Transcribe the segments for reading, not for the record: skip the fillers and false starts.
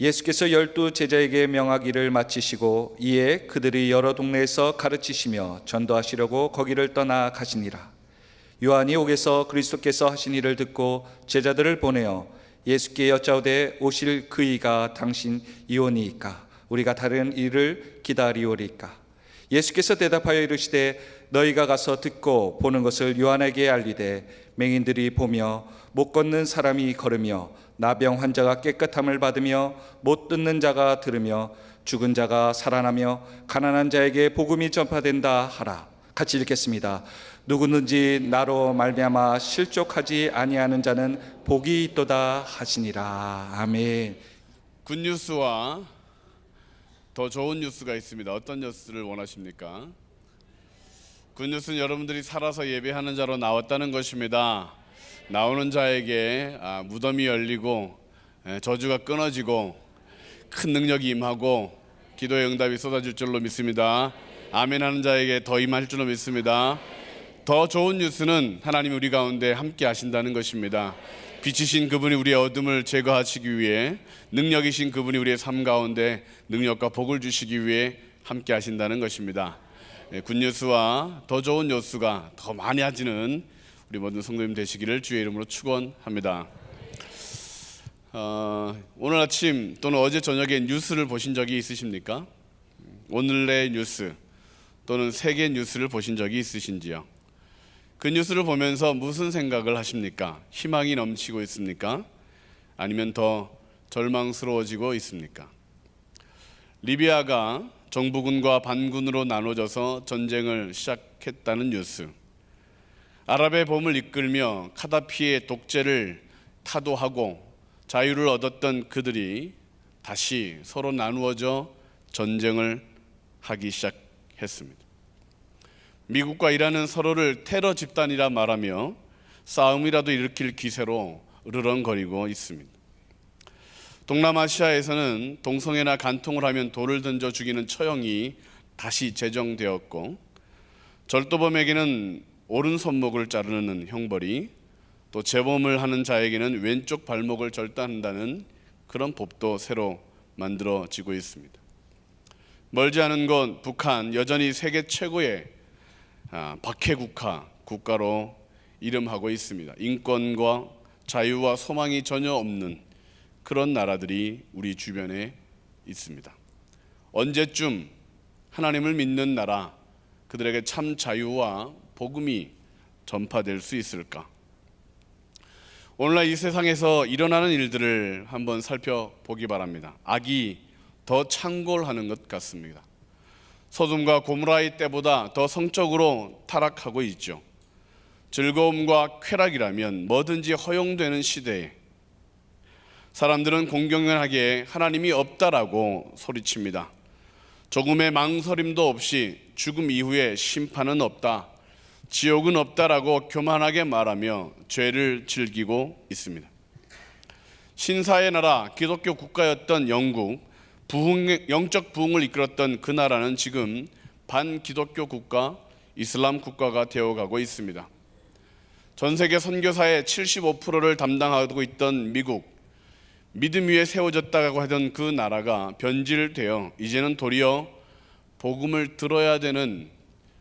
예수께서 12 제자에게 명하기를 마치시고 이에 그들이 여러 동네에서 가르치시며 전도하시려고 거기를 떠나 가시니라. 요한이 옥에서 그리스도께서 하신 일을 듣고 제자들을 보내어 예수께 여짜오되 오실 그이가 당신이오니이까 우리가 다른 일을 기다리오리까. 예수께서 대답하여 이르시되 너희가 가서 듣고 보는 것을 요한에게 알리되 맹인들이 보며 못 걷는 사람이 걸으며 나병 환자가 깨끗함을 받으며 못 듣는 자가 들으며 죽은 자가 살아나며 가난한 자에게 복음이 전파된다 하라. 같이 읽겠습니다. 누구든지 나로 말미암아 실족하지 아니하는 자는 복이 있도다 하시니라. 아멘. 굿뉴스와 더 좋은 뉴스가 있습니다. 어떤 뉴스를 원하십니까? 굿뉴스는 여러분들이 살아서 예배하는 자로 나왔다는 것입니다. 나오는 자에게 무덤이 열리고 저주가 끊어지고 큰 능력이 임하고 기도의 응답이 쏟아질 줄로 믿습니다. 아멘 하는 자에게 더 임할 줄로 믿습니다. 더 좋은 뉴스는 하나님이 우리 가운데 함께 하신다는 것입니다. 빛이신 그분이 우리의 어둠을 제거하시기 위해, 능력이신 그분이 우리의 삶 가운데 능력과 복을 주시기 위해 함께 하신다는 것입니다. 굿뉴스와 더 좋은 뉴스가 더 많이 하지는 우리 모든 성도님 되시기를 주의 이름으로 축원합니다. 오늘 아침 또는 어제 저녁에 뉴스를 보신 적이 있으십니까? 오늘의 뉴스 또는 세계 뉴스를 보신 적이 있으신지요? 그 뉴스를 보면서 무슨 생각을 하십니까? 희망이 넘치고 있습니까? 아니면 더 절망스러워지고 있습니까? 리비아가 정부군과 반군으로 나눠져서 전쟁을 시작했다는 뉴스, 아랍의 봄을 이끌며 카다피의 독재를 타도하고 자유를 얻었던 그들이 다시 서로 나누어져 전쟁을 하기 시작했습니다. 미국과 이란은 서로를 테러 집단이라 말하며 싸움이라도 일으킬 기세로 으르렁거리고 있습니다. 동남아시아에서는 동성애나 간통을 하면 돌을 던져 죽이는 처형이 다시 제정되었고, 절도범에게는 오른손목을 자르는 형벌이, 또 재범을 하는 자에게는 왼쪽 발목을 절단한다는 그런 법도 새로 만들어지고 있습니다. 멀지 않은 곳 북한, 여전히 세계 최고의 박해국가 국가로 이름하고 있습니다. 인권과 자유와 소망이 전혀 없는 그런 나라들이 우리 주변에 있습니다. 언제쯤 하나님을 믿는 나라, 그들에게 참 자유와 복음이 전파될 수 있을까? 오늘날 이 세상에서 일어나는 일들을 한번 살펴보기 바랍니다. 악이 더 창궐하는 것 같습니다. 소돔과 고모라의 때보다 더 성적으로 타락하고 있죠. 즐거움과 쾌락이라면 뭐든지 허용되는 시대에 사람들은 공공연하게 하나님이 없다라고 소리칩니다. 조금의 망설임도 없이 죽음 이후에 심판은 없다, 지옥은 없다라고 교만하게 말하며 죄를 즐기고 있습니다. 신사의 나라, 기독교 국가였던 영국, 영적 부흥을 이끌었던 그 나라는 지금 반기독교 국가, 이슬람 국가가 되어가고 있습니다. 전 세계 선교사의 75%를 담당하고 있던 미국, 믿음 위에 세워졌다고 하던 그 나라가 변질되어 이제는 도리어 복음을 들어야 되는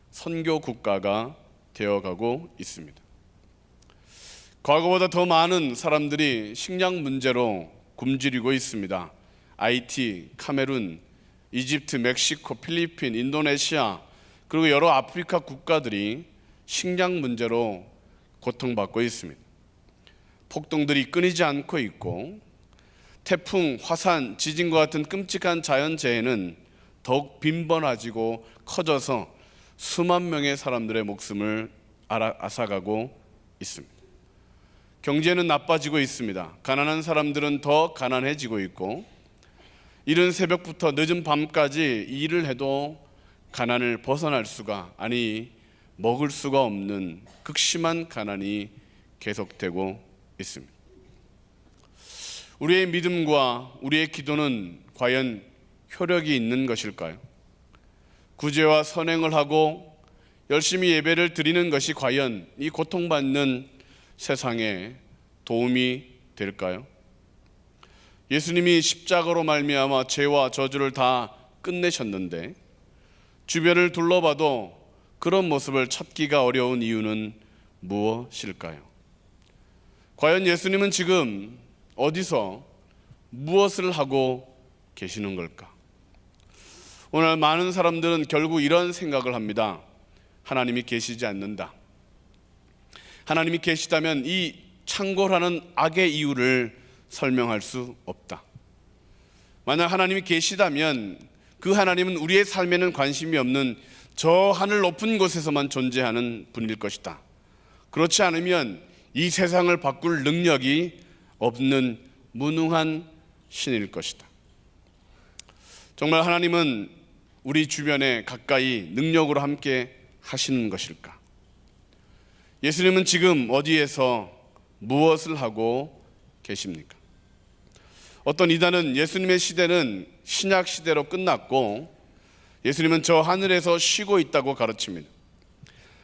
선교 국가가 되어가고 있습니다. 과거보다 더 많은 사람들이 식량 문제로 굶주리고 있습니다. 하이티, 카메룬, 이집트, 멕시코, 필리핀, 인도네시아, 그리고 여러 아프리카 국가들이 식량 문제로 고통받고 있습니다. 폭동들이 끊이지 않고 있고, 태풍, 화산, 지진과 같은 끔찍한 자연재해는 더욱 빈번해지고 커져서 수만 명의 사람들의 목숨을 앗아가고 있습니다. 경제는 나빠지고 있습니다. 가난한 사람들은 더 가난해지고 있고, 이른 새벽부터 늦은 밤까지 일을 해도 가난을 벗어날 수가, 아니 먹을 수가 없는 극심한 가난이 계속되고 있습니다. 우리의 믿음과 우리의 기도는 과연 효력이 있는 것일까요? 구제와 선행을 하고 열심히 예배를 드리는 것이 과연 이 고통받는 세상에 도움이 될까요? 예수님이 십자가로 말미암아 죄와 저주를 다 끝내셨는데 주변을 둘러봐도 그런 모습을 찾기가 어려운 이유는 무엇일까요? 과연 예수님은 지금 어디서 무엇을 하고 계시는 걸까? 오늘 많은 사람들은 결국 이런 생각을 합니다. 하나님이 계시지 않는다. 하나님이 계시다면 이 창궐하는 악의 이유를 설명할 수 없다. 만약 하나님이 계시다면 그 하나님은 우리의 삶에는 관심이 없는 저 하늘 높은 곳에서만 존재하는 분일 것이다. 그렇지 않으면 이 세상을 바꿀 능력이 없는 무능한 신일 것이다. 정말 하나님은 우리 주변에 가까이 능력으로 함께 하시는 것일까? 예수님은 지금 어디에서 무엇을 하고 계십니까? 어떤 이단은 예수님의 시대는 신약 시대로 끝났고 예수님은 저 하늘에서 쉬고 있다고 가르칩니다.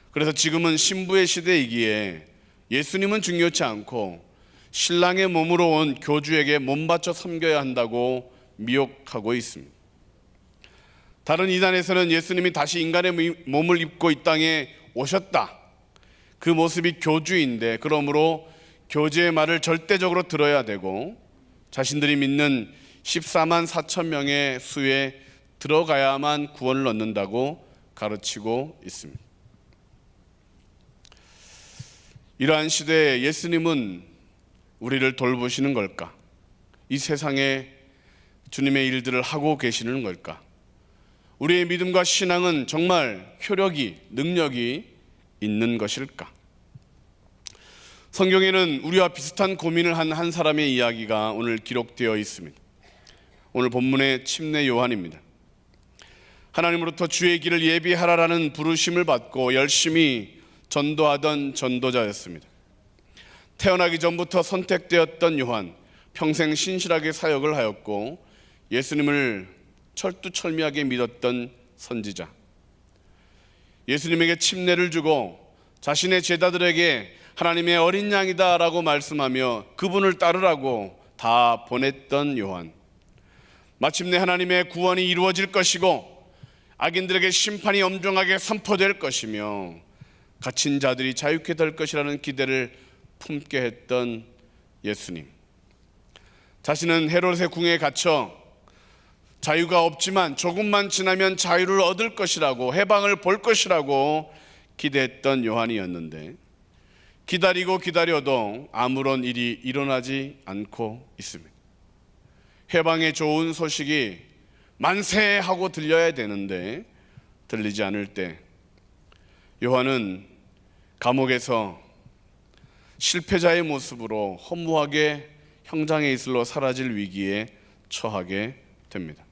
그래서 지금은 신부의 시대이기에 예수님은 중요치 않고 신랑의 몸으로 온 교주에게 몸 바쳐 섬겨야 한다고 미혹하고 있습니다. 다른 이단에서는 예수님이 다시 인간의 몸을 입고 이 땅에 오셨다. 그 모습이 교주인데 그러므로 교주의 말을 절대적으로 들어야 되고 자신들이 믿는 14만 4천 명의 수에 들어가야만 구원을 얻는다고 가르치고 있습니다. 이러한 시대에 예수님은 우리를 돌보시는 걸까? 이 세상에 주님의 일들을 하고 계시는 걸까? 우리의 믿음과 신앙은 정말 효력이, 능력이 있는 것일까? 성경에는 우리와 비슷한 고민을 한 한 사람의 이야기가 오늘 기록되어 있습니다. 오늘 본문의 침례 요한입니다. 하나님으로부터 주의 길을 예비하라라는 부르심을 받고 열심히 전도하던 전도자였습니다. 태어나기 전부터 선택되었던 요한, 평생 신실하게 사역을 하였고 예수님을 철두철미하게 믿었던 선지자. 예수님에게 침례를 주고 자신의 제자들에게 하나님의 어린 양이다 라고 말씀하며 그분을 따르라고 다 보냈던 요한. 마침내 하나님의 구원이 이루어질 것이고 악인들에게 심판이 엄중하게 선포될 것이며 갇힌 자들이 자유케 될 것이라는 기대를 품게 했던 예수님. 자신은 헤롯의 궁에 갇혀 자유가 없지만 조금만 지나면 자유를 얻을 것이라고, 해방을 볼 것이라고 기대했던 요한이었는데 기다리고 기다려도 아무런 일이 일어나지 않고 있습니다. 해방의 좋은 소식이 만세하고 들려야 되는데 들리지 않을 때 요한은 감옥에서 실패자의 모습으로 허무하게 형장의 이슬로 사라질 위기에 처하게 됩니다.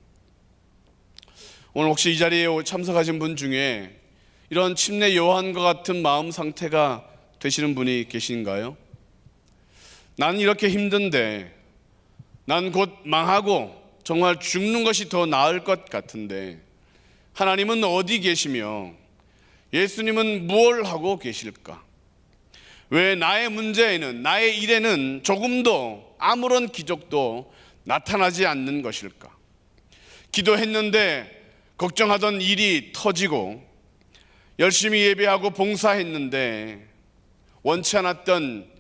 오늘 혹시 이 자리에 참석하신 분 중에 이런 침례 요한과 같은 마음 상태가 되시는 분이 계신가요? 난 이렇게 힘든데, 난 곧 망하고 정말 죽는 것이 더 나을 것 같은데 하나님은 어디 계시며 예수님은 뭘 하고 계실까? 왜 나의 문제에는, 나의 일에는 조금도 아무런 기적도 나타나지 않는 것일까? 기도했는데 걱정하던 일이 터지고 열심히 예배하고 봉사했는데 원치 않았던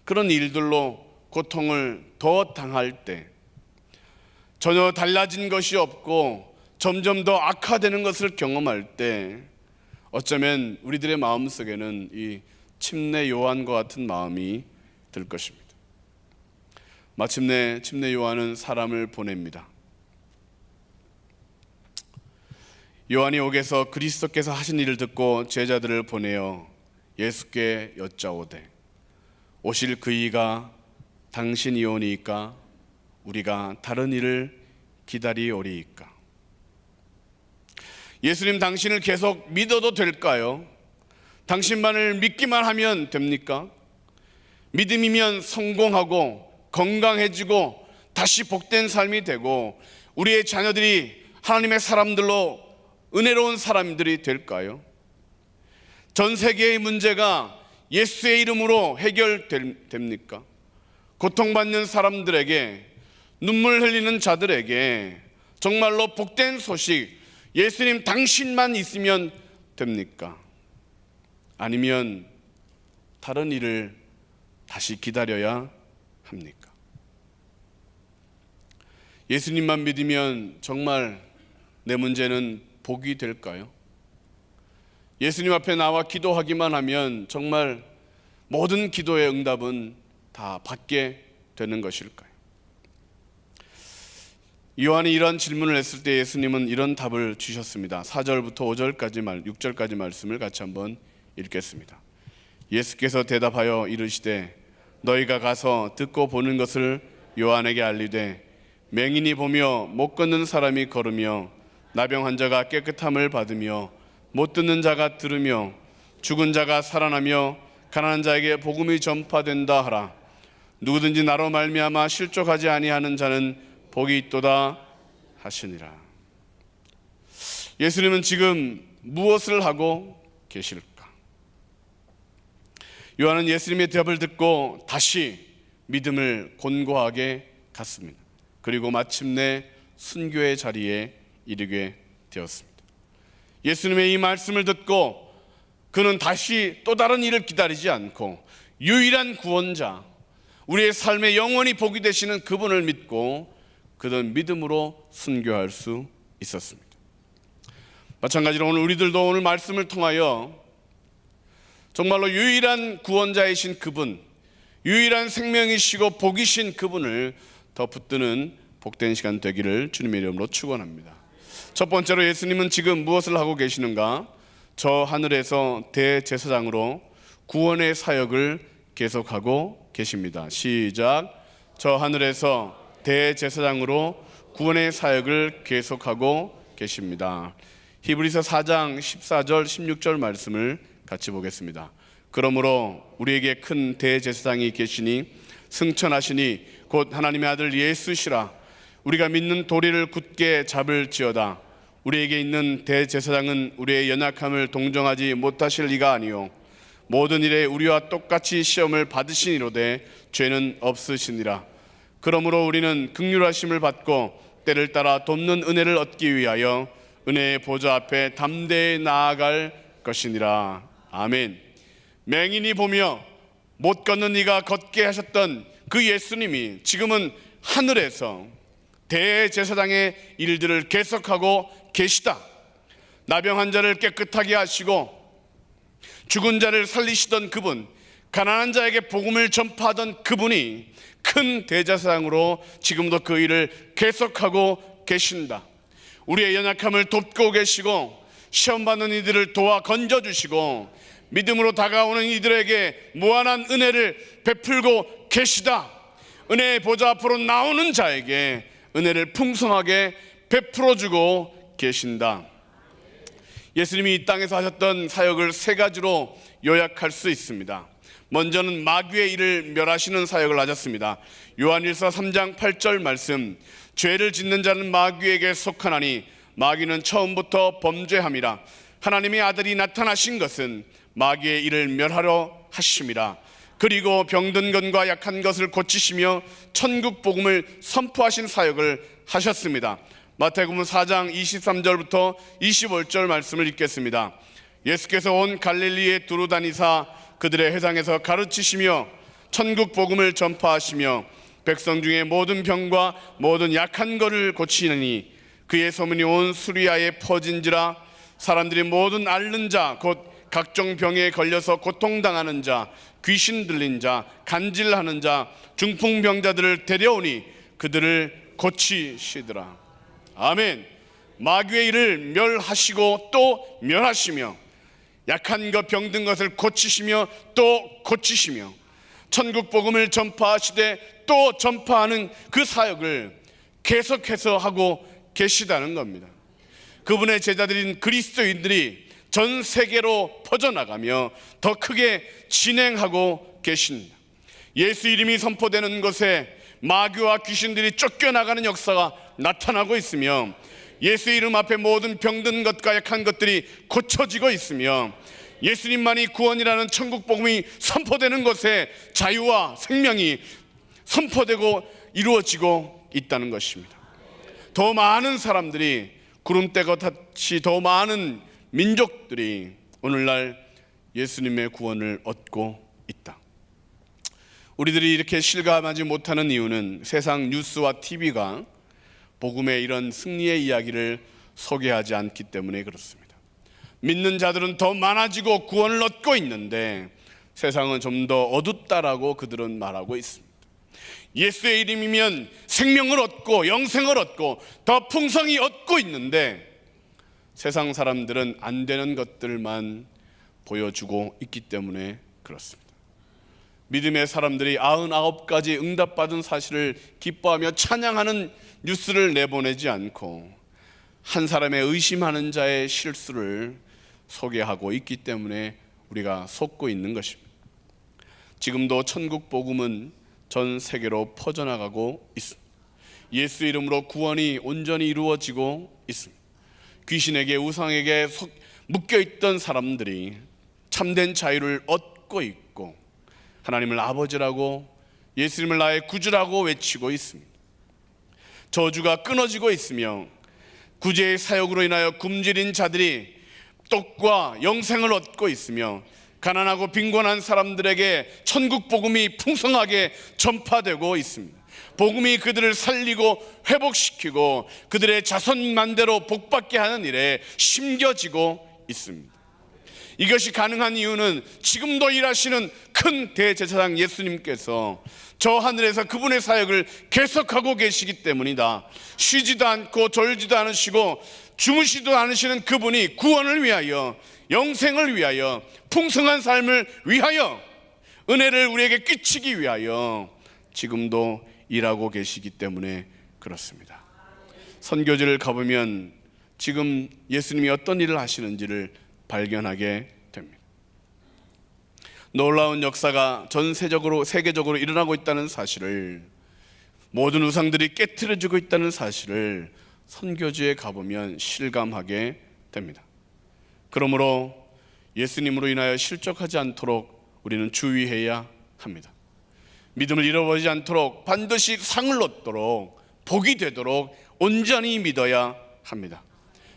그런 일들로 고통을 더 당할 때, 전혀 달라진 것이 없고 점점 더 악화되는 것을 경험할 때 어쩌면 우리들의 마음속에는 이 침례 요한과 같은 마음이 들 것입니다. 마침내 침례 요한은 사람을 보냅니다. 요한이 옥에서 그리스도께서 하신 일을 듣고 제자들을 보내어 예수께 여짜오되 오실 그 이가 당신이오니이까 우리가 다른 일을 기다리오리이까? 예수님, 당신을 계속 믿어도 될까요? 당신만을 믿기만 하면 됩니까? 믿음이면 성공하고 건강해지고 다시 복된 삶이 되고 우리의 자녀들이 하나님의 사람들로 은혜로운 사람들이 될까요? 전 세계의 문제가 예수의 이름으로 해결됩니까? 고통받는 사람들에게 눈물 흘리는 자들에게 정말로 복된 소식, 예수님 당신만 있으면 됩니까? 아니면 다른 일을 다시 기다려야 합니까? 예수님만 믿으면 정말 내 문제는 복이 될까요? 예수님 앞에 나와 기도하기만 하면 정말 모든 기도의 응답은 다 받게 되는 것일까요? 요한이 이런 질문을 했을 때 예수님은 이런 답을 주셨습니다. 4절부터 6절까지 말씀을 같이 한번 읽겠습니다. 예수께서 대답하여 이르시되 너희가 가서 듣고 보는 것을 요한에게 알리되 맹인이 보며 못 걷는 사람이 걸으며 나병 환자가 깨끗함을 받으며 못 듣는 자가 들으며 죽은 자가 살아나며 가난한 자에게 복음이 전파된다 하라. 누구든지 나로 말미암아 실족하지 아니하는 자는 복이 있도다 하시니라. 예수님은 지금 무엇을 하고 계실까? 요한은 예수님의 대답을 듣고 다시 믿음을 곤고하게 갖습니다. 그리고 마침내 순교의 자리에 이르게 되었습니다. 예수님의 이 말씀을 듣고 그는 다시 또 다른 일을 기다리지 않고 유일한 구원자, 우리의 삶에 영원히 복이 되시는 그분을 믿고 그는 믿음으로 순교할 수 있었습니다. 마찬가지로 오늘 우리들도 오늘 말씀을 통하여 정말로 유일한 구원자이신 그분, 유일한 생명이시고 복이신 그분을 더 붙드는 복된 시간 되기를 주님의 이름으로 축원합니다. 첫 번째로 예수님은 지금 무엇을 하고 계시는가? 저 하늘에서 대제사장으로 구원의 사역을 계속하고 계십니다. 시작. 저 하늘에서 대제사장으로 구원의 사역을 계속하고 계십니다. 히브리서 4장 14절 16절 말씀을 같이 보겠습니다. 그러므로 우리에게 큰 대제사장이 계시니 승천하시니 곧 하나님의 아들 예수시라. 우리가 믿는 도리를 굳게 잡을지어다. 우리에게 있는 대제사장은 우리의 연약함을 동정하지 못하실 이가 아니요 모든 일에 우리와 똑같이 시험을 받으시니로되 죄는 없으시니라. 그러므로 우리는 긍휼하심을 받고 때를 따라 돕는 은혜를 얻기 위하여 은혜의 보좌 앞에 담대히 나아갈 것이니라. 아멘. 맹인이 보며 못 걷는 이가 걷게 하셨던 그 예수님이 지금은 하늘에서 대제사장의 일들을 계속하고 계시다. 나병 환자를 깨끗하게 하시고 죽은 자를 살리시던 그분, 가난한 자에게 복음을 전파하던 그분이 큰 대제사장으로 지금도 그 일을 계속하고 계신다. 우리의 연약함을 돕고 계시고 시험받는 이들을 도와 건져주시고 믿음으로 다가오는 이들에게 무한한 은혜를 베풀고 계시다. 은혜의 보좌 앞으로 나오는 자에게 은혜를 풍성하게 베풀어주고 계신다. 예수님이 이 땅에서 하셨던 사역을 세 가지로 요약할 수 있습니다. 먼저는 마귀의 일을 멸하시는 사역을 하셨습니다. 요한일서 3장 8절 말씀, 죄를 짓는 자는 마귀에게 속하나니 마귀는 처음부터 범죄함이라. 하나님의 아들이 나타나신 것은 마귀의 일을 멸하려 하심이라. 그리고 병든 것과 약한 것을 고치시며 천국 복음을 선포하신 사역을 하셨습니다. 마태복음 4장 23절부터 25절 말씀을 읽겠습니다. 예수께서 온 갈릴리에 두루 다니사 그들의 회당에서 가르치시며 천국 복음을 전파하시며 백성 중에 모든 병과 모든 약한 것을 고치느니 그의 소문이 온 수리아에 퍼진지라. 사람들이 모든 앓는 자 곧 각종 병에 걸려서 고통당하는 자, 귀신 들린 자, 간질하는 자, 중풍병자들을 데려오니 그들을 고치시더라. 아멘. 마귀의 일을 멸하시고 또 멸하시며 약한 것 병든 것을 고치시며 또 고치시며 천국 복음을 전파하시되 또 전파하는 그 사역을 계속해서 하고 계시다는 겁니다. 그분의 제자들인 그리스도인들이 전 세계로 퍼져나가며 더 크게 진행하고 계십니다. 예수 이름이 선포되는 곳에 마귀와 귀신들이 쫓겨나가는 역사가 나타나고 있으며 예수 이름 앞에 모든 병든 것과 약한 것들이 고쳐지고 있으며 예수님만이 구원이라는 천국 복음이 선포되는 곳에 자유와 생명이 선포되고 이루어지고 있다는 것입니다. 더 많은 사람들이, 구름대가 같이 더 많은 민족들이 오늘날 예수님의 구원을 얻고 있다. 우리들이 이렇게 실감하지 못하는 이유는 세상 뉴스와 TV가 복음의 이런 승리의 이야기를 소개하지 않기 때문에 그렇습니다. 믿는 자들은 더 많아지고 구원을 얻고 있는데 세상은 좀 더 어둡다라고 그들은 말하고 있습니다. 예수의 이름이면 생명을 얻고 영생을 얻고 더 풍성히 얻고 있는데 세상 사람들은 안 되는 것들만 보여주고 있기 때문에 그렇습니다. 믿음의 사람들이 99가지 응답받은 사실을 기뻐하며 찬양하는 뉴스를 내보내지 않고 한 사람의 의심하는 자의 실수를 소개하고 있기 때문에 우리가 속고 있는 것입니다. 지금도 천국 복음은 전 세계로 퍼져나가고 있습니다. 예수 이름으로 구원이 온전히 이루어지고 있습니다. 귀신에게 우상에게 묶여있던 사람들이 참된 자유를 얻고 있고 하나님을 아버지라고 예수님을 나의 구주라고 외치고 있습니다. 저주가 끊어지고 있으며 구제의 사역으로 인하여 굶주린 자들이 떡과 영생을 얻고 있으며 가난하고 빈곤한 사람들에게 천국 복음이 풍성하게 전파되고 있습니다. 복음이 그들을 살리고 회복시키고 그들의 자손만대로 복받게 하는 일에 심겨지고 있습니다. 이것이 가능한 이유는 지금도 일하시는 큰 대제사장 예수님께서 저 하늘에서 그분의 사역을 계속하고 계시기 때문이다. 쉬지도 않고 졸지도 않으시고 주무시도 않으시는 그분이 구원을 위하여, 영생을 위하여, 풍성한 삶을 위하여, 은혜를 우리에게 끼치기 위하여 지금도 일하고 계시기 때문에 그렇습니다. 선교지를 가보면 지금 예수님이 어떤 일을 하시는지를 발견하게 됩니다. 놀라운 역사가 전세적으로 세계적으로 일어나고 있다는 사실을, 모든 우상들이 깨트려지고 있다는 사실을 선교지에 가보면 실감하게 됩니다. 그러므로 예수님으로 인하여 실족하지 않도록 우리는 주의해야 합니다. 믿음을 잃어버리지 않도록 반드시 상을 얻도록, 복이 되도록 온전히 믿어야 합니다.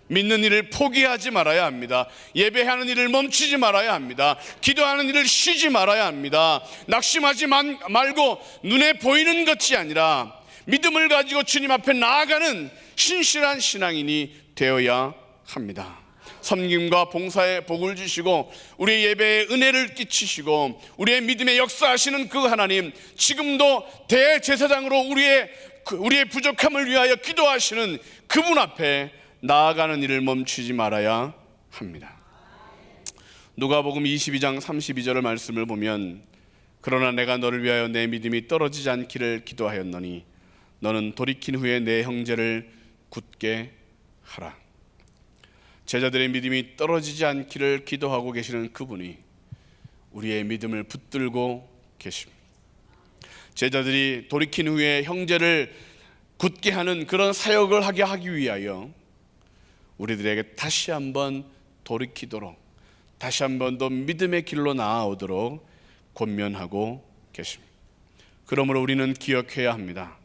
믿는 일을 포기하지 말아야 합니다. 예배하는 일을 멈추지 말아야 합니다. 기도하는 일을 쉬지 말아야 합니다. 낙심하지 말고 눈에 보이는 것이 아니라 믿음을 가지고 주님 앞에 나아가는 신실한 신앙인이 되어야 합니다. 섬김과 봉사에 복을 주시고 우리의 예배에 은혜를 끼치시고 우리의 믿음에 역사하시는 그 하나님, 지금도 대제사장으로 우리의 부족함을 위하여 기도하시는 그분 앞에 나아가는 일을 멈추지 말아야 합니다. 누가복음 22장 32절의 말씀을 보면, 그러나 내가 너를 위하여 내 믿음이 떨어지지 않기를 기도하였노니 너는 돌이킨 후에 내 형제를 굳게 하라. 제자들의 믿음이 떨어지지 않기를 기도하고 계시는 그분이 우리의 믿음을 붙들고 계십니다. 제자들이 돌이킨 후에 형제를 굳게 하는 그런 사역을 하기 위하여 우리들에게 다시 한번 돌이키도록, 다시 한번 더 믿음의 길로 나아오도록 권면하고 계십니다. 그러므로 우리는 기억해야 합니다.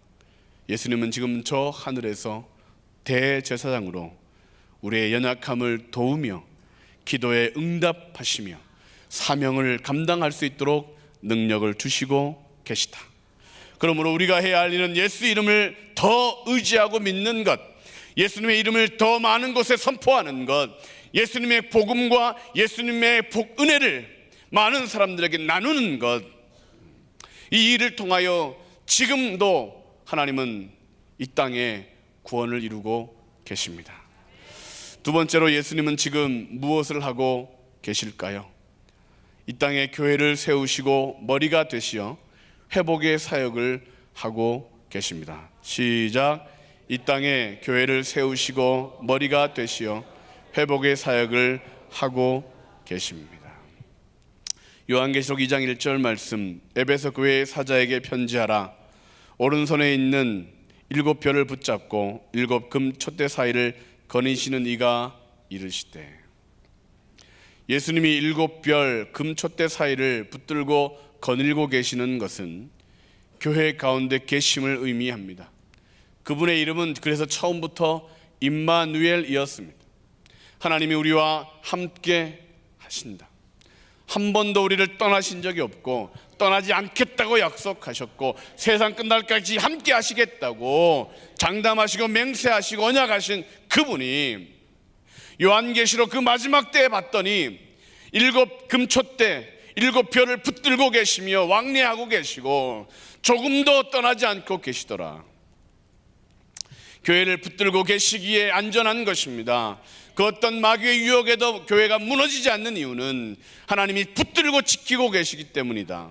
예수님은 지금 저 하늘에서 대제사장으로 우리의 연약함을 도우며 기도에 응답하시며 사명을 감당할 수 있도록 능력을 주시고 계시다. 그러므로 우리가 해야 할 일은 예수 이름을 더 의지하고 믿는 것, 예수님의 이름을 더 많은 곳에 선포하는 것, 예수님의 복음과 예수님의 은혜를 많은 사람들에게 나누는 것, 이 일을 통하여 지금도 하나님은 이 땅에 구원을 이루고 계십니다. 두 번째로 예수님은 지금 무엇을 하고 계실까요? 이 땅에 교회를 세우시고 머리가 되시어 회복의 사역을 하고 계십니다. 시작. 이 땅에 교회를 세우시고 머리가 되시어 회복의 사역을 하고 계십니다. 요한계시록 2장 1절 말씀, 에베소 교회의 사자에게 편지하라. 오른손에 있는 7별을 붙잡고 7금 촛대 사이를 거니시는 이가 이르시되. 예수님이 7별 금촛대 사이를 붙들고 거닐고 계시는 것은 교회 가운데 계심을 의미합니다. 그분의 이름은 그래서 처음부터 임마누엘이었습니다. 하나님이 우리와 함께 하신다. 한 번도 우리를 떠나신 적이 없고 떠나지 않겠다고 약속하셨고 세상 끝날까지 함께 하시겠다고 장담하시고 맹세하시고 언약하신 그분이 요한계시록 그 마지막 때에 봤더니 7 금초 때 7 별을 붙들고 계시며 왕래하고 계시고 조금도 떠나지 않고 계시더라. 교회를 붙들고 계시기에 안전한 것입니다. 그 어떤 마귀의 유혹에도 교회가 무너지지 않는 이유는 하나님이 붙들고 지키고 계시기 때문이다.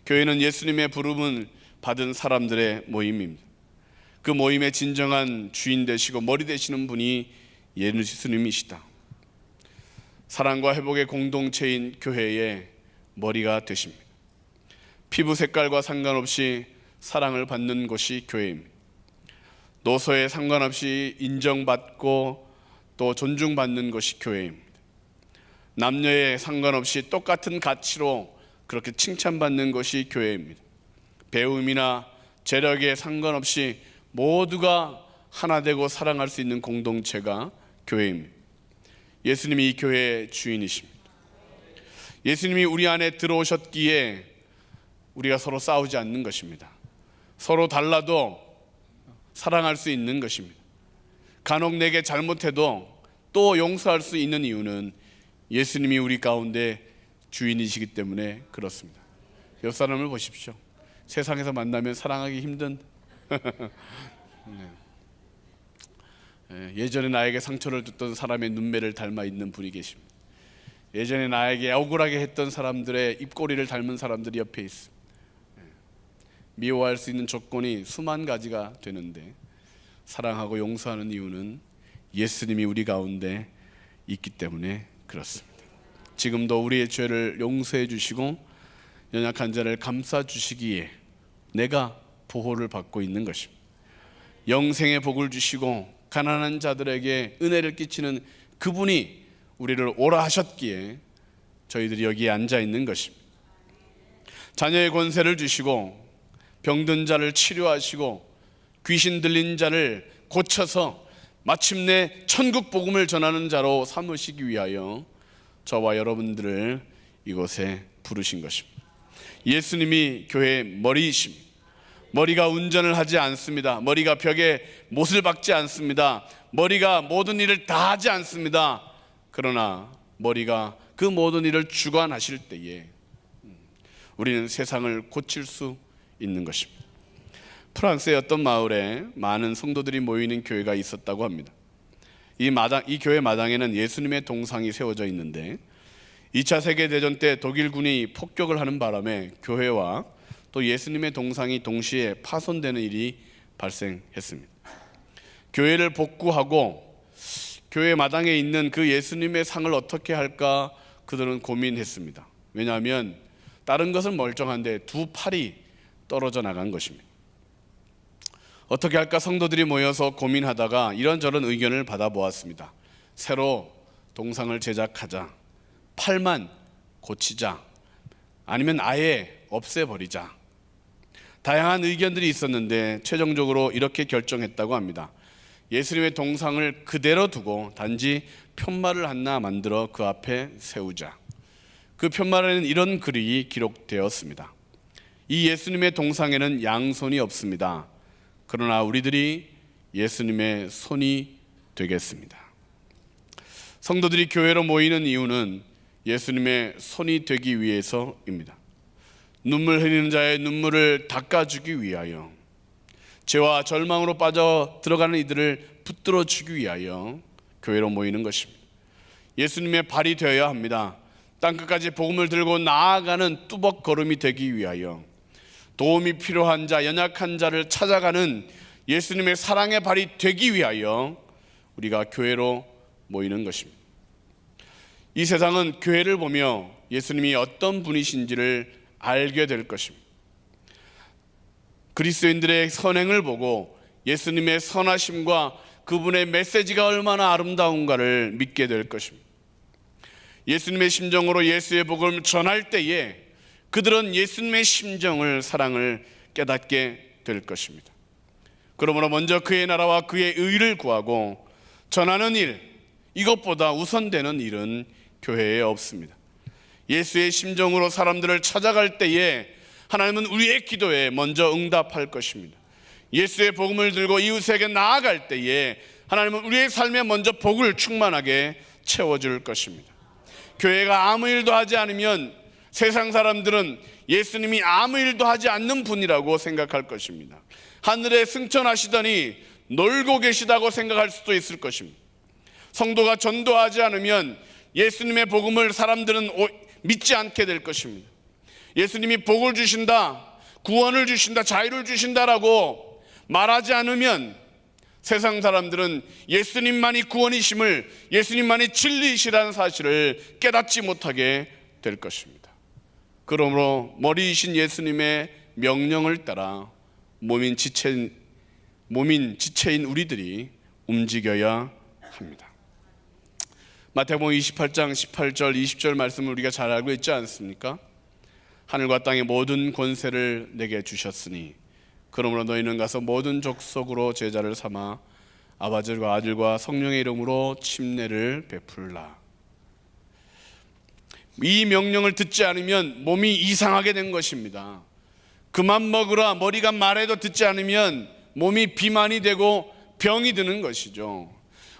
교회는 예수님의 부름을 받은 사람들의 모임입니다. 그 모임의 진정한 주인 되시고 머리 되시는 분이 예수님이시다. 사랑과 회복의 공동체인 교회의 머리가 되십니다. 피부 색깔과 상관없이 사랑을 받는 곳이 교회입니다. 노소에 상관없이 인정받고 또 존중받는 것이 교회입니다. 남녀에 상관없이 똑같은 가치로 그렇게 칭찬받는 것이 교회입니다. 배움이나 재력에 상관없이 모두가 하나 되고 사랑할 수 있는 공동체가 교회입니다. 예수님이 이 교회의 주인이십니다. 예수님이 우리 안에 들어오셨기에 우리가 서로 싸우지 않는 것입니다. 서로 달라도 사랑할 수 있는 것입니다. 간혹 내게 잘못해도 또 용서할 수 있는 이유는 예수님이 우리 가운데 주인이시기 때문에 그렇습니다. 옆 사람을 보십시오. 세상에서 만나면 사랑하기 힘든 예전에 나에게 상처를 줬던 사람의 눈매를 닮아 있는 분이 계십니다. 예전에 나에게 억울하게 했던 사람들의 입꼬리를 닮은 사람들이 옆에 있습니다. 미워할 수 있는 조건이 수만 가지가 되는데 사랑하고 용서하는 이유는 예수님이 우리 가운데 있기 때문에 그렇습니다. 지금도 우리의 죄를 용서해 주시고 연약한 자를 감싸 주시기에 내가 보호를 받고 있는 것입니다. 영생의 복을 주시고 가난한 자들에게 은혜를 끼치는 그분이 우리를 오라 하셨기에 저희들이 여기에 앉아 있는 것입니다. 자녀의 권세를 주시고 병든 자를 치료하시고 귀신 들린 자를 고쳐서 마침내 천국 복음을 전하는 자로 삼으시기 위하여 저와 여러분들을 이곳에 부르신 것입니다. 예수님이 교회의 머리이십니다. 머리가 운전을 하지 않습니다. 머리가 벽에 못을 박지 않습니다. 머리가 모든 일을 다 하지 않습니다. 그러나 머리가 그 모든 일을 주관하실 때에 우리는 세상을 고칠 수 있는 것입니다. 프랑스의 어떤 마을에 많은 성도들이 모이는 교회가 있었다고 합니다. 이 교회 마당에는 예수님의 동상이 세워져 있는데 2차 세계대전 때 독일군이 폭격을 하는 바람에 교회와 또 예수님의 동상이 동시에 파손되는 일이 발생했습니다. 교회를 복구하고 교회 마당에 있는 그 예수님의 상을 어떻게 할까 그들은 고민했습니다. 왜냐하면 다른 것은 멀쩡한데 두 팔이 떨어져 나간 것입니다. 어떻게 할까 성도들이 모여서 고민하다가 이런저런 의견을 받아보았습니다. 새로 동상을 제작하자, 팔만 고치자, 아니면 아예 없애버리자. 다양한 의견들이 있었는데 최종적으로 이렇게 결정했다고 합니다. 예수님의 동상을 그대로 두고 단지 편말을 하나 만들어 그 앞에 세우자. 그 편말에는 이런 글이 기록되었습니다. 이 예수님의 동상에는 양손이 없습니다. 그러나 우리들이 예수님의 손이 되겠습니다. 성도들이 교회로 모이는 이유는 예수님의 손이 되기 위해서입니다. 눈물 흘리는 자의 눈물을 닦아주기 위하여, 죄와 절망으로 빠져 들어가는 이들을 붙들어 주기 위하여 교회로 모이는 것입니다. 예수님의 발이 되어야 합니다. 땅끝까지 복음을 들고 나아가는 뚜벅 걸음이 되기 위하여, 도움이 필요한 자, 연약한 자를 찾아가는 예수님의 사랑의 발이 되기 위하여 우리가 교회로 모이는 것입니다. 이 세상은 교회를 보며 예수님이 어떤 분이신지를 알게 될 것입니다. 그리스도인들의 선행을 보고 예수님의 선하심과 그분의 메시지가 얼마나 아름다운가를 믿게 될 것입니다. 예수님의 심정으로 예수의 복음을 전할 때에 그들은 예수님의 심정을, 사랑을 깨닫게 될 것입니다. 그러므로 먼저 그의 나라와 그의 의를 구하고 전하는 일, 이것보다 우선되는 일은 교회에 없습니다. 예수의 심정으로 사람들을 찾아갈 때에 하나님은 우리의 기도에 먼저 응답할 것입니다. 예수의 복음을 들고 이웃에게 나아갈 때에 하나님은 우리의 삶에 먼저 복을 충만하게 채워줄 것입니다. 교회가 아무 일도 하지 않으면 세상 사람들은 예수님이 아무 일도 하지 않는 분이라고 생각할 것입니다. 하늘에 승천하시더니 놀고 계시다고 생각할 수도 있을 것입니다. 성도가 전도하지 않으면 예수님의 복음을 사람들은 믿지 않게 될 것입니다. 예수님이 복을 주신다, 구원을 주신다, 자유를 주신다라고 말하지 않으면 세상 사람들은 예수님만이 구원이심을, 예수님만이 진리이시라는 사실을 깨닫지 못하게 될 것입니다. 그러므로 머리이신 예수님의 명령을 따라 몸인 지체인 우리들이 움직여야 합니다. 마태복음 28장 18절 20절 말씀을 우리가 잘 알고 있지 않습니까? 하늘과 땅의 모든 권세를 내게 주셨으니 그러므로 너희는 가서 모든 족속으로 제자를 삼아 아버지와 아들과 성령의 이름으로 침례를 베풀라. 이 명령을 듣지 않으면 몸이 이상하게 된 것입니다. 그만 먹으라 머리가 말해도 듣지 않으면 몸이 비만이 되고 병이 드는 것이죠.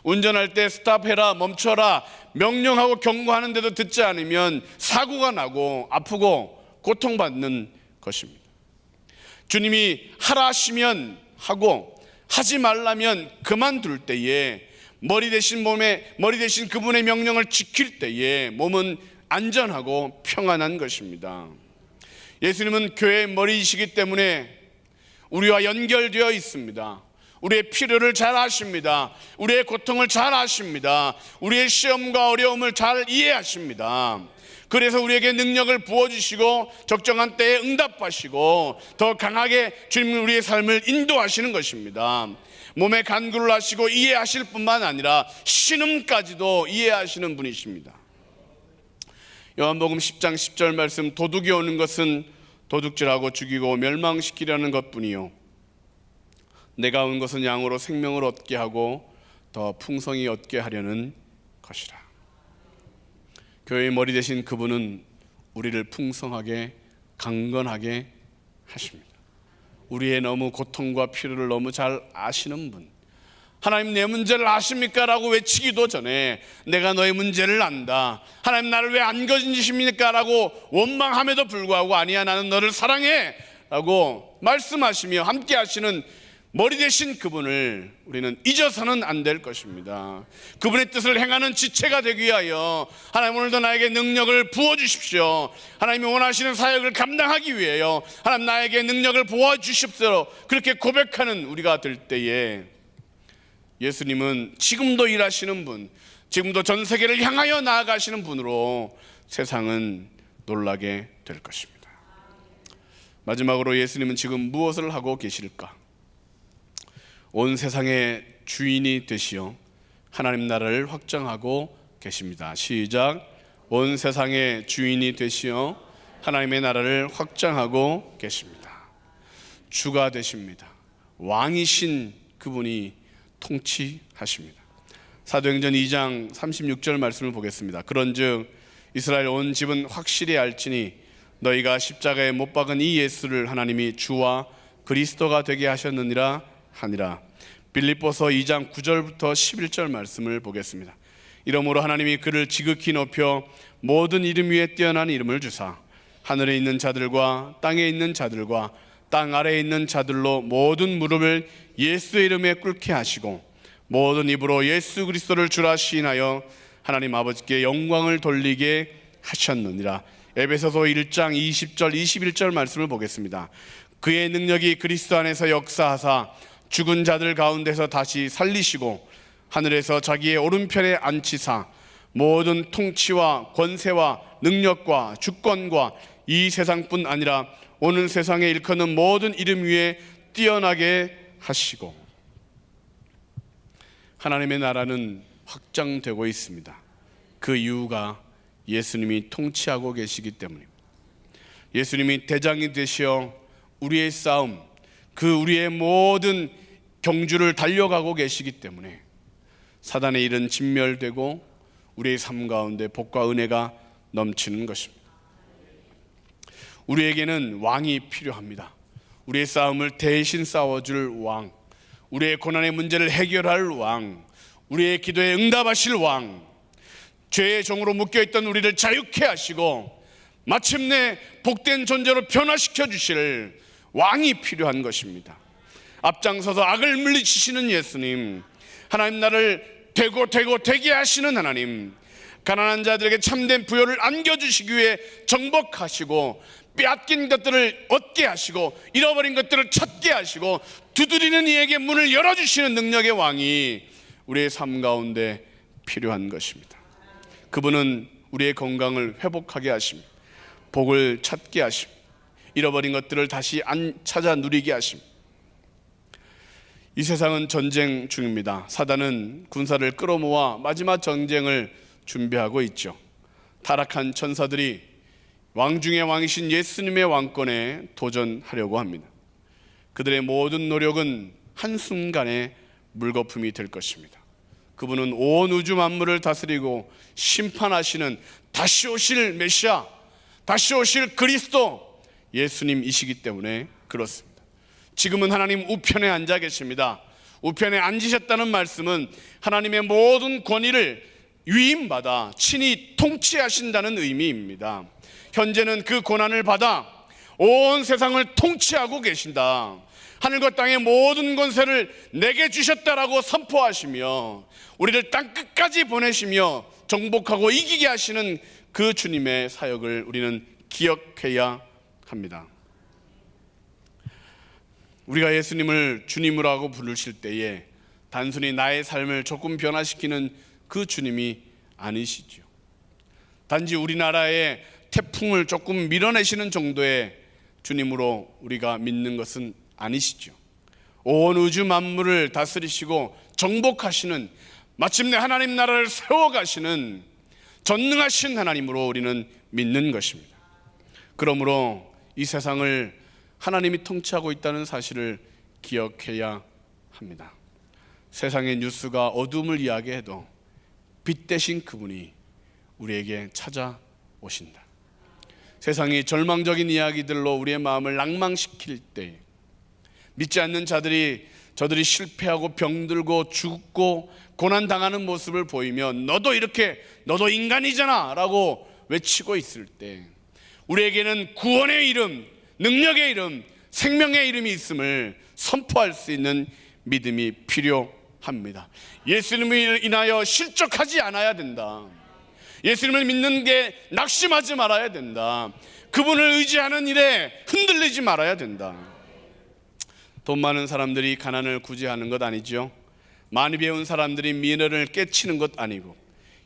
운전할 때 스탑해라, 멈춰라 명령하고 경고하는데도 듣지 않으면 사고가 나고 아프고 고통받는 것입니다. 주님이 하라 하시면 하고 하지 말라면 그만둘 때에 머리 대신 그분의 명령을 지킬 때에 몸은 안전하고 평안한 것입니다. 예수님은 교회의 머리이시기 때문에 우리와 연결되어 있습니다. 우리의 필요를 잘 아십니다. 우리의 고통을 잘 아십니다. 우리의 시험과 어려움을 잘 이해하십니다. 그래서 우리에게 능력을 부어주시고 적정한 때에 응답하시고 더 강하게 주님은 우리의 삶을 인도하시는 것입니다. 몸의 간구를 하시고 이해하실 뿐만 아니라 신음까지도 이해하시는 분이십니다. 요한복음 10장 10절 말씀, 도둑이 오는 것은 도둑질하고 죽이고 멸망시키려는 것뿐이요 내가 온 것은 양으로 생명을 얻게 하고 더 풍성히 얻게 하려는 것이라. 교회의 머리 되신 그분은 우리를 풍성하게 강건하게 하십니다. 우리의 너무 고통과 필요를 너무 잘 아시는 분. 하나님 내 문제를 아십니까? 라고 외치기도 전에 내가 너의 문제를 안다. 하나님 나를 왜 안 건지십니까? 라고 원망함에도 불구하고 아니야 나는 너를 사랑해 라고 말씀하시며 함께 하시는 머리 되신 그분을 우리는 잊어서는 안 될 것입니다. 그분의 뜻을 행하는 지체가 되기 위하여 하나님 오늘도 나에게 능력을 부어주십시오. 하나님이 원하시는 사역을 감당하기 위하여 하나님 나에게 능력을 부어주십시오. 그렇게 고백하는 우리가 될 때에 예수님은 지금도 일하시는 분, 지금도 전 세계를 향하여 나아가시는 분으로 세상은 놀라게 될 것입니다. 마지막으로 예수님은 지금 무엇을 하고 계실까? 온 세상의 주인이 되시어 하나님 나라를 확장하고 계십니다. 시작. 온 세상의 주인이 되시어 하나님의 나라를 확장하고 계십니다. 주가 되십니다. 왕이신 그분이 통치하십니다. 사도행전 2장 36절 말씀을 보겠습니다. 그런즉 이스라엘 온 집은 확실히 알지니 너희가 십자가에 못 박은 이 예수를 하나님이 주와 그리스도가 되게 하셨느니라 하니라. 빌립보서 2장 9절부터 11절 말씀을 보겠습니다. 이러므로 하나님이 그를 지극히 높여 모든 이름 위에 뛰어난 이름을 주사 하늘에 있는 자들과 땅에 있는 자들과 땅 아래에 있는 자들로 모든 무릎을 예수의 이름에 꿇게 하시고 모든 입으로 예수 그리스도를 주라 시인하여 하나님 아버지께 영광을 돌리게 하셨느니라. 에베소서 1장 20절 21절 말씀을 보겠습니다. 그의 능력이 그리스도 안에서 역사하사 죽은 자들 가운데서 다시 살리시고 하늘에서 자기의 오른편에 앉히사 모든 통치와 권세와 능력과 주권과 이 세상뿐 아니라 오는 세상에 일컫는 모든 이름 위에 뛰어나게 하시고. 하나님의 나라는 확장되고 있습니다. 그 이유가 예수님이 통치하고 계시기 때문입니다. 예수님이 대장이 되시어 우리의 싸움, 그 우리의 모든 경주를 달려가고 계시기 때문에 사단의 일은 진멸되고 우리의 삶 가운데 복과 은혜가 넘치는 것입니다. 우리에게는 왕이 필요합니다. 우리의 싸움을 대신 싸워줄 왕, 우리의 고난의 문제를 해결할 왕, 우리의 기도에 응답하실 왕, 죄의 종으로 묶여있던 우리를 자유케 하시고 마침내 복된 존재로 변화시켜 주실 왕이 필요한 것입니다. 앞장서서 악을 물리치시는 예수님, 하나님 나라를 되게 하시는 하나님, 가난한 자들에게 참된 부요를 안겨주시기 위해 정복하시고 빼앗긴 것들을 얻게 하시고 잃어버린 것들을 찾게 하시고 두드리는 이에게 문을 열어주시는 능력의 왕이 우리의 삶 가운데 필요한 것입니다. 그분은 우리의 건강을 회복하게 하십니다. 복을 찾게 하십니다. 잃어버린 것들을 다시 찾아 누리게 하십니다. 이 세상은 전쟁 중입니다. 사단은 군사를 끌어모아 마지막 전쟁을 준비하고 있죠. 타락한 천사들이 왕 중의 왕이신 예수님의 왕권에 도전하려고 합니다. 그들의 모든 노력은 한순간에 물거품이 될 것입니다. 그분은 온 우주 만물을 다스리고 심판하시는 다시 오실 메시아, 다시 오실 그리스도 예수님이시기 때문에 그렇습니다. 지금은 하나님 우편에 앉아 계십니다. 우편에 앉으셨다는 말씀은 하나님의 모든 권위를 위임받아 친히 통치하신다는 의미입니다. 현재는 그 고난을 받아 온 세상을 통치하고 계신다. 하늘과 땅의 모든 권세를 내게 주셨다라고 선포하시며 우리를 땅끝까지 보내시며 정복하고 이기게 하시는 그 주님의 사역을 우리는 기억해야 합니다. 우리가 예수님을 주님으로 하고 부르실 때에 단순히 나의 삶을 조금 변화시키는 그 주님이 아니시죠. 단지 우리나라의 태풍을 조금 밀어내시는 정도의 주님으로 우리가 믿는 것은 아니시죠. 온 우주 만물을 다스리시고 정복하시는, 마침내 하나님 나라를 세워가시는 전능하신 하나님으로 우리는 믿는 것입니다. 그러므로 이 세상을 하나님이 통치하고 있다는 사실을 기억해야 합니다. 세상의 뉴스가 어둠을 이야기해도 빛 대신 그분이 우리에게 찾아오신다. 세상이 절망적인 이야기들로 우리의 마음을 낭망시킬 때 믿지 않는 저들이 실패하고 병들고 죽고 고난당하는 모습을 보이며 너도 인간이잖아 라고 외치고 있을 때 우리에게는 구원의 이름, 능력의 이름, 생명의 이름이 있음을 선포할 수 있는 믿음이 필요합니다. 예수님을 인하여 실족하지 않아야 된다. 예수님을 믿는 게 낙심하지 말아야 된다. 그분을 의지하는 일에 흔들리지 말아야 된다. 돈 많은 사람들이 가난을 구제하는 것 아니죠. 많이 배운 사람들이 미련을 깨치는 것 아니고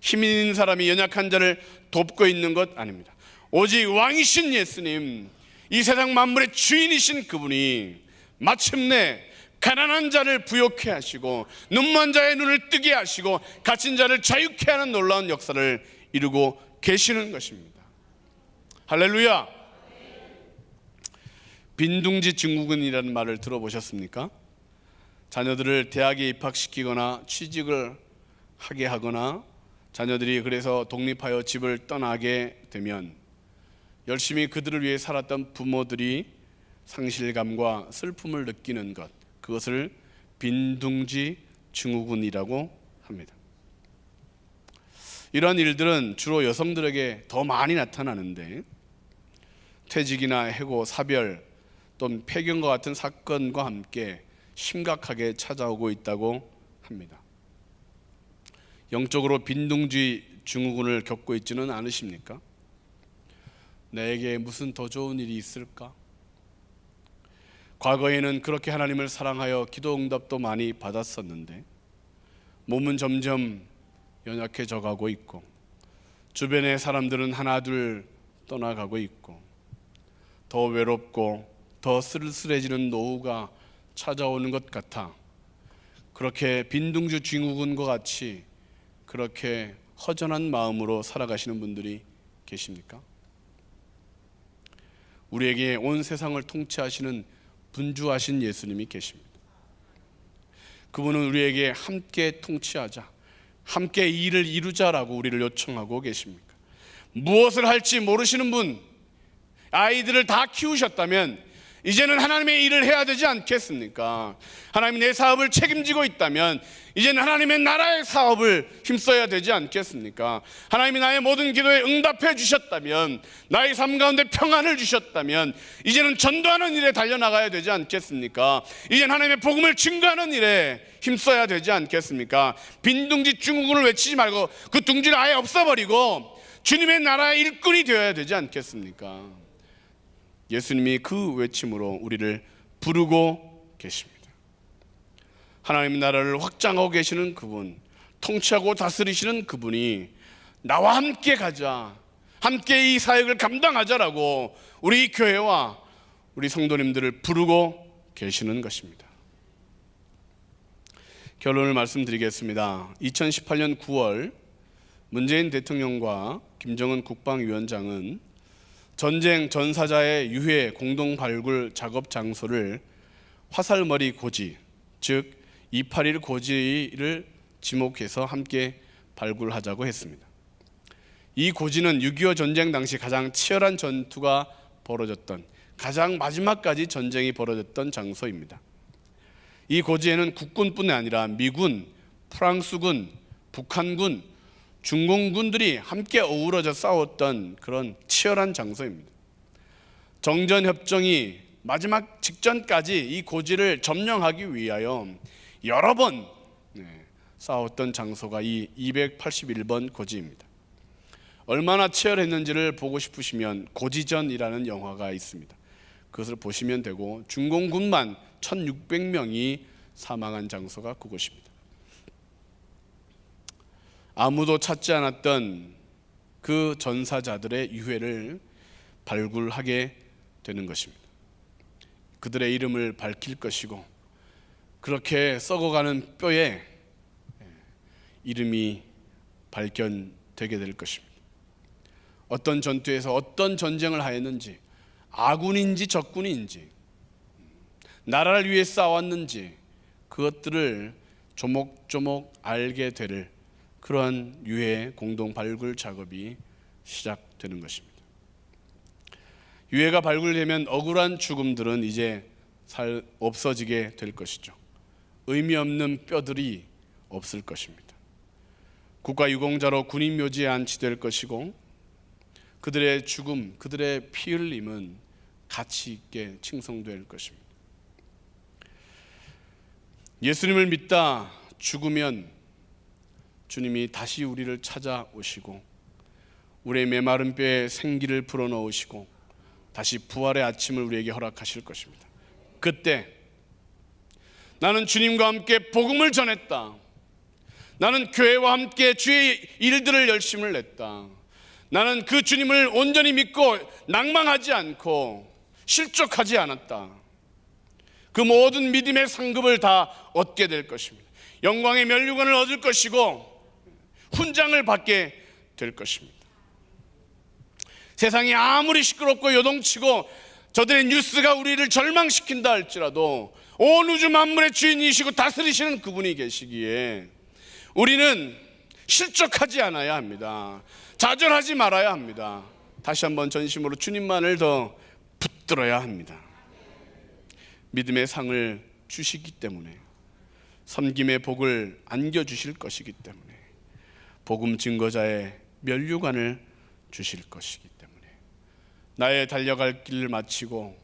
힘 있는 사람이 연약한 자를 돕고 있는 것 아닙니다. 오직 왕이신 예수님, 이 세상 만물의 주인이신 그분이 마침내 가난한 자를 부욕해 하시고 눈먼 자의 눈을 뜨게 하시고 갇힌 자를 자유케 하는 놀라운 역사를 이루고 계시는 것입니다. 할렐루야. 빈둥지 증후군이라는 말을 들어보셨습니까? 자녀들을 대학에 입학시키거나 취직을 하게 하거나 자녀들이 그래서 독립하여 집을 떠나게 되면 열심히 그들을 위해 살았던 부모들이 상실감과 슬픔을 느끼는 것, 그것을 빈둥지 증후군이라고 합니다. 이러한 일들은 주로 여성들에게 더 많이 나타나는데 퇴직이나 해고, 사별 또는 폐경과 같은 사건과 함께 심각하게 찾아오고 있다고 합니다. 영적으로 빈둥지 증후군을 겪고 있지는 않으십니까? 내게 무슨 더 좋은 일이 있을까? 과거에는 그렇게 하나님을 사랑하여 기도 응답도 많이 받았었는데 몸은 점점 연약해져 가고 있고 주변의 사람들은 하나둘 떠나가고 있고 더 외롭고 더 쓸쓸해지는 노후가 찾아오는 것 같아 그렇게 빈둥지 증후군과 같이 그렇게 허전한 마음으로 살아가시는 분들이 계십니까? 우리에게 온 세상을 통치하시는 분주하신 예수님이 계십니다. 그분은 우리에게 함께 통치하자, 함께 이 일을 이루자라고 우리를 요청하고 계십니까? 무엇을 할지 모르시는 분, 아이들을 다 키우셨다면 이제는 하나님의 일을 해야 되지 않겠습니까? 하나님이 내 사업을 책임지고 있다면 이제는 하나님의 나라의 사업을 힘써야 되지 않겠습니까? 하나님이 나의 모든 기도에 응답해 주셨다면, 나의 삶 가운데 평안을 주셨다면 이제는 전도하는 일에 달려나가야 되지 않겠습니까? 이제는 하나님의 복음을 증거하는 일에 힘써야 되지 않겠습니까? 빈둥지 중국을 외치지 말고 그 둥지를 아예 없애버리고 주님의 나라의 일꾼이 되어야 되지 않겠습니까? 예수님이 그 외침으로 우리를 부르고 계십니다. 하나님 나라를 확장하고 계시는 그분, 통치하고 다스리시는 그분이 나와 함께 가자, 함께 이 사역을 감당하자라고 우리 교회와 우리 성도님들을 부르고 계시는 것입니다. 결론을 말씀드리겠습니다. 2018년 9월 문재인 대통령과 김정은 국방위원장은 전쟁 전사자의 유해 공동 발굴 작업 장소를 화살머리 고지, 즉 281 고지를 지목해서 함께 발굴하자고 했습니다. 이 고지는 6.25 전쟁 당시 가장 치열한 전투가 벌어졌던, 가장 마지막까지 전쟁이 벌어졌던 장소입니다. 이 고지에는 국군뿐만 아니라 미군, 프랑스군, 북한군, 중공군들이 함께 어우러져 싸웠던 그런 치열한 장소입니다. 정전협정이 마지막 직전까지 이 고지를 점령하기 위하여 여러 번 싸웠던 장소가 이 281번 고지입니다. 얼마나 치열했는지를 보고 싶으시면 고지전이라는 영화가 있습니다. 그것을 보시면 되고, 중공군만 1600명이 사망한 장소가 그곳입니다. 아무도 찾지 않았던 그 전사자들의 유해를 발굴하게 되는 것입니다. 그들의 이름을 밝힐 것이고, 그렇게 썩어가는 뼈에 이름이 발견되게 될 것입니다. 어떤 전투에서 어떤 전쟁을 하였는지, 아군인지 적군인지, 나라를 위해 싸웠는지, 그것들을 조목조목 알게 될 그러한 유해 공동 발굴 작업이 시작되는 것입니다. 유해가 발굴되면 억울한 죽음들은 이제 없어지게 될 것이죠. 의미 없는 뼈들이 없을 것입니다. 국가유공자로 군인 묘지에 안치될 것이고, 그들의 죽음, 그들의 피 흘림은 가치 있게 칭송될 것입니다. 예수님을 믿다 죽으면 주님이 다시 우리를 찾아오시고 우리의 메마른 뼈에 생기를 불어넣으시고 다시 부활의 아침을 우리에게 허락하실 것입니다. 그때 나는 주님과 함께 복음을 전했다, 나는 교회와 함께 주의 일들을 열심을 냈다, 나는 그 주님을 온전히 믿고 낭망하지 않고 실족하지 않았다, 그 모든 믿음의 상급을 다 얻게 될 것입니다. 영광의 면류관을 얻을 것이고 훈장을 받게 될 것입니다. 세상이 아무리 시끄럽고 요동치고 저들의 뉴스가 우리를 절망시킨다 할지라도 온 우주 만물의 주인이시고 다스리시는 그분이 계시기에 우리는 실족하지 않아야 합니다. 좌절하지 말아야 합니다. 다시 한번 전심으로 주님만을 더 붙들어야 합니다. 믿음의 상을 주시기 때문에, 섬김의 복을 안겨주실 것이기 때문에, 복음 증거자의 면류관을 주실 것이기 때문에, 나의 달려갈 길을 마치고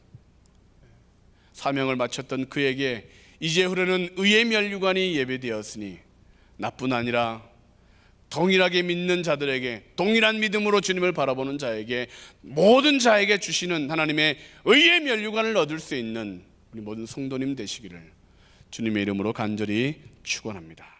사명을 마쳤던 그에게 이제 흐르는 의의 면류관이 예배되었으니 나뿐 아니라 동일하게 믿는 자들에게, 동일한 믿음으로 주님을 바라보는 자에게, 모든 자에게 주시는 하나님의 의의 면류관을 얻을 수 있는 우리 모든 성도님 되시기를 주님의 이름으로 간절히 축원합니다.